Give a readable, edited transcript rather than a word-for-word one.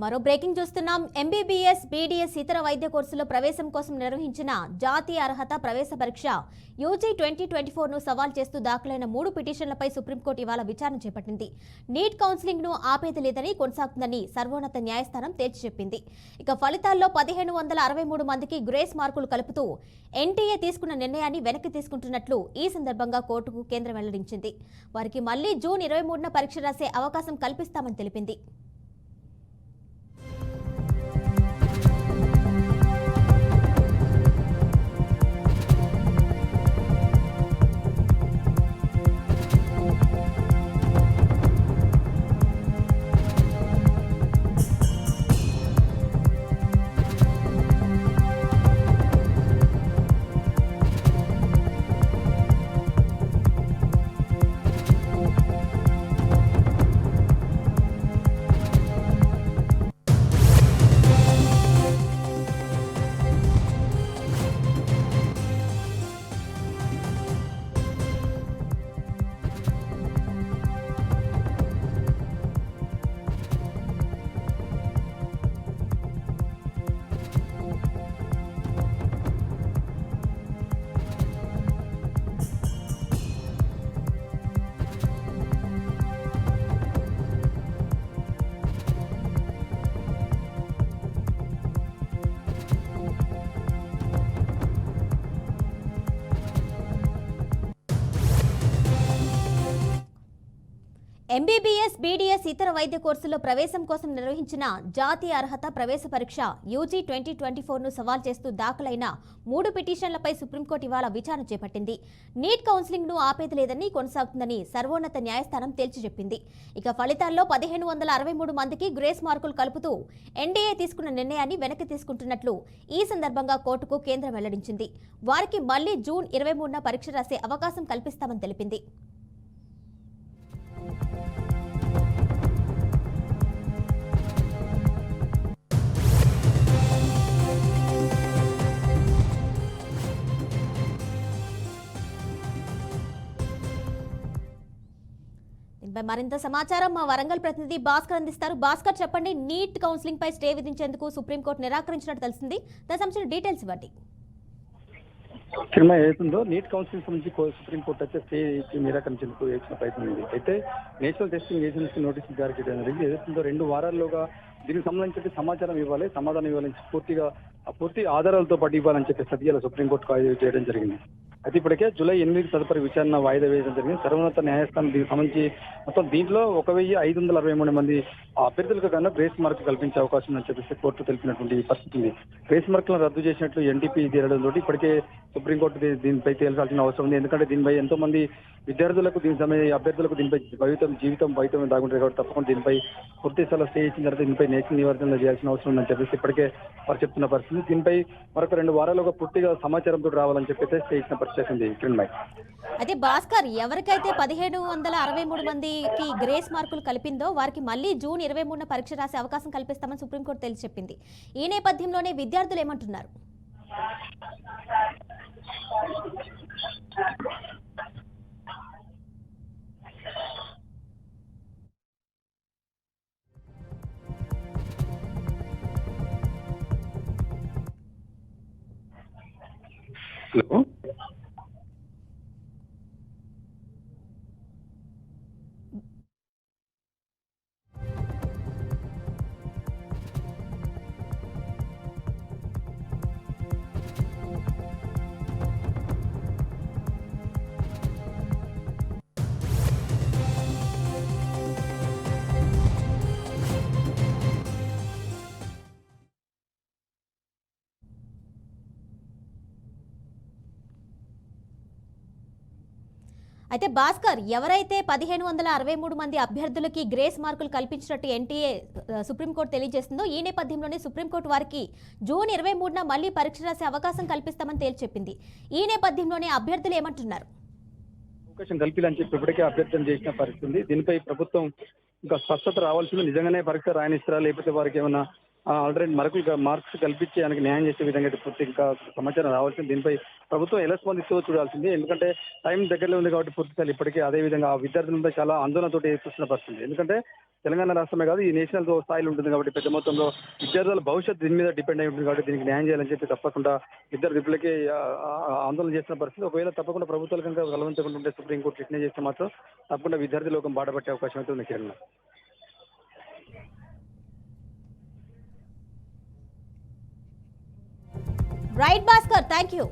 మరో బ్రేకింగ్ చూస్తున్నాం. MBBS, BDS ఇతర వైద్య కోర్సులో ప్రవేశం కోసం నిర్వహించిన జాతీయ అర్హత ప్రవేశ పరీక్ష యూజీ 2024ను సవాల్ చేస్తూ దాఖలైన 3 పిటిషన్లపై సుప్రీంకోర్టు ఇవాళ విచారణ చేపట్టింది. నీట్ కౌన్సిలింగ్ ను ఆపేది లేదని, కొనసాగుతుందని సర్వోన్నత న్యాయస్థానం తేల్చి చెప్పింది. ఇక ఫలితాల్లో 1563 మందికి గ్రేస్ మార్కులు కలుపుతూ ఎన్టీఏ తీసుకున్న నిర్ణయాన్ని వెనక్కి తీసుకుంటున్నట్లు ఈ సందర్భంగా కోర్టుకు కేంద్రం వెల్లడించింది. వారికి మళ్లీ జూన్ 23న పరీక్ష రాసే అవకాశం కల్పిస్తామని తెలిపింది. ఎంబీబీఎస్, బీడీఎస్ ఇతర వైద్య కోర్సుల్లో ప్రవేశం కోసం నిర్వహించిన జాతీయ అర్హత ప్రవేశ పరీక్ష యూజీ 2024ను సవాల్ చేస్తూ దాఖలైన 3 పిటిషన్లపై సుప్రీంకోర్టు ఇవాళ విచారణ చేపట్టింది. నీట్ కౌన్సిలింగ్ ను ఆపేది లేదని, కొనసాగుతుందని సర్వోన్నత న్యాయస్థానం తేల్చి చెప్పింది. ఇక ఫలితాల్లో 1563 మందికి గ్రేస్ మార్కులు కలుపుతూ ఎన్డీఏ తీసుకున్న నిర్ణయాన్ని వెనక్కి తీసుకుంటున్నట్లు ఈ సందర్భంగా కోర్టుకు కేంద్రం వెల్లడించింది. వారికి మళ్లీ జూన్ 23న పరీక్ష రాసే అవకాశం కల్పిస్తామని తెలిపింది. మరింత సమాచారం మా వరంగల్ ప్రతినిధి భాస్కర్ అందిస్తారు. భాస్కర్, చెప్పండి, నీట్ కౌన్సిలింగ్ పై స్టే విధించేందుకు సుప్రీంకోర్టు నిరాకరించినట్టు తెలిసింది. దానికి సంబంధించిన డీటెయిల్స్ ఇవ్వండి. సినిమా ఏదైతుందో నీట్ కౌన్సిలింగ్ సంబంధించి సుప్రీంకోర్టు అయితే స్టే ఇచ్చి నిరాకరించేందుకు చేసిన ప్రయత్నం ఉంది. అయితే నేషనల్ టెస్టింగ్ ఏజెన్సీ నోటీసులు జారీ చేయడం జరిగింది. ఏదైతుందో 2 వారాల్లోగా దీనికి సంబంధించి సమాచారం ఇవ్వాలి, సమాధానం ఇవ్వాలని పూర్తి ఆధారాలతో పాటు ఇవ్వాలని చెప్పి సత్యాల సుప్రీంకోర్టుకు వాయిదా చేయడం జరిగింది. అయితే ఇప్పటికే జూలై 8 తదుపరి విచారణ వాయిదా వేయడం జరిగింది. సర్వోన్నత న్యాయస్థానం దీనికి సంబంధించి మొత్తం దీంట్లో 1563 మంది అభ్యర్థులకు కన్నా గ్రేస్ మార్క్ కల్పించే అవకాశం ఉందని చెప్పేసి కోర్టు తెలిపినటువంటి పరిస్థితి ఉంది. గ్రేస్ మార్కులను రద్దు చేసినట్లు ఎన్టీపీ తీరడంతో ఇప్పటికే సుప్రీంకోర్టు దీనిపై తేల్చాల్సిన అవసరం ఉంది. ఎందుకంటే దీనిపై ఎంతో మంది విద్యార్థులకు అభ్యర్థులకు దీనిపై జీవితం వైద్యం దాగుంటారు కాబట్టి తప్పకుండా దీనిపై పూర్తి స్థల స్టే ఇచ్చిన తర్వాత దీనిపై నేషనల్ నివారణ చేయాల్సిన అవసరం ఉందని చెప్పేసి ఇప్పటికే వారు చెప్తున్న పరిస్థితి. దీనిపై మరొక 2 వారాలుగా పూర్తిగా సమాచారంతో రావాలని చెప్పేసి స్టే ఇచ్చిన పరిస్థితి ఉంది. అయితే భాస్కర్, ఎవరికైతే 1563 మందికి గ్రేస్ మార్కులు కలిపిందో వారికి మళ్లీ జూన్ 23న పరీక్ష రాసే అవకాశం కల్పిస్తామని సుప్రీంకోర్టు తేల్చి చెప్పింది. ఈ నేపథ్యంలోనే విద్యార్థులు ఏమంటున్నారు? హలో, అయితే భాస్కర్, ఎవరైతే 1563 మంది అభ్యర్థులకి గ్రేస్ మార్కులు కల్పించినట్టు ఎన్టీఏ సుప్రీంకోర్టు తెలియజేస్తుందో ఈ నేపథ్యంలోనే సుప్రీంకోర్టు వారికి జూన్ 23న మళ్లీ పరీక్ష రాసే అవకాశం కల్పిస్తామని తేల్చి చెప్పింది. ఈ నేపథ్యంలోనే అభ్యర్థులు ఏమంటున్నారు? అవకాశం కల్పించాలని చెప్పి ఇప్పటికే అభ్యర్థన చేసిన పరిస్థితి. దీనిపై ప్రభుత్వం ఇంకా స్పష్టత రావాల్సింది. నిజంగానే పరీక్ష రాయనిస్తారా, లేకపోతే వారికి ఏమైనా ఆల్రెడీ మార్క్స్ కల్పించి ఆయనకు న్యాయం చేసే విధంగా అయితే పూర్తి ఇంకా సమాచారం రావాల్సింది. దీనిపై ప్రభుత్వం ఎలా స్పందిస్తుందో చూడాల్సింది. ఎందుకంటే టైం దగ్గరలో ఉంది కాబట్టి పూర్తిగా ఇప్పటికే అదే విధంగా ఆ విద్యార్థులంతా చాలా ఆందోళనతో చూస్తున్న పరిస్థితి. ఎందుకంటే తెలంగాణ రాష్ట్రమే కాదు ఈ నేషనల్ స్థాయిలో ఉంటుంది కాబట్టి పెద్ద మొత్తంలో విద్యార్థుల భవిష్యత్తు దీని మీద డిపెండ్ అయి ఉంటుంది కాబట్టి దీనికి న్యాయం చేయాలని చెప్పి తప్పకుండా ఇద్దరు రిపులకి ఆందోళన చేసిన పరిస్థితి ఒకవేళ తప్పకుండా ప్రభుత్వాలు కనుక బలవంతంగా ఉంటే సుప్రీంకోర్టు నిర్ణయం చేస్తే మాత్రం తప్పకుండా విద్యార్థి లోకం బాటపట్టే అవకాశం అయితే ఉంది Kiran. Right Bhaskar, thank you.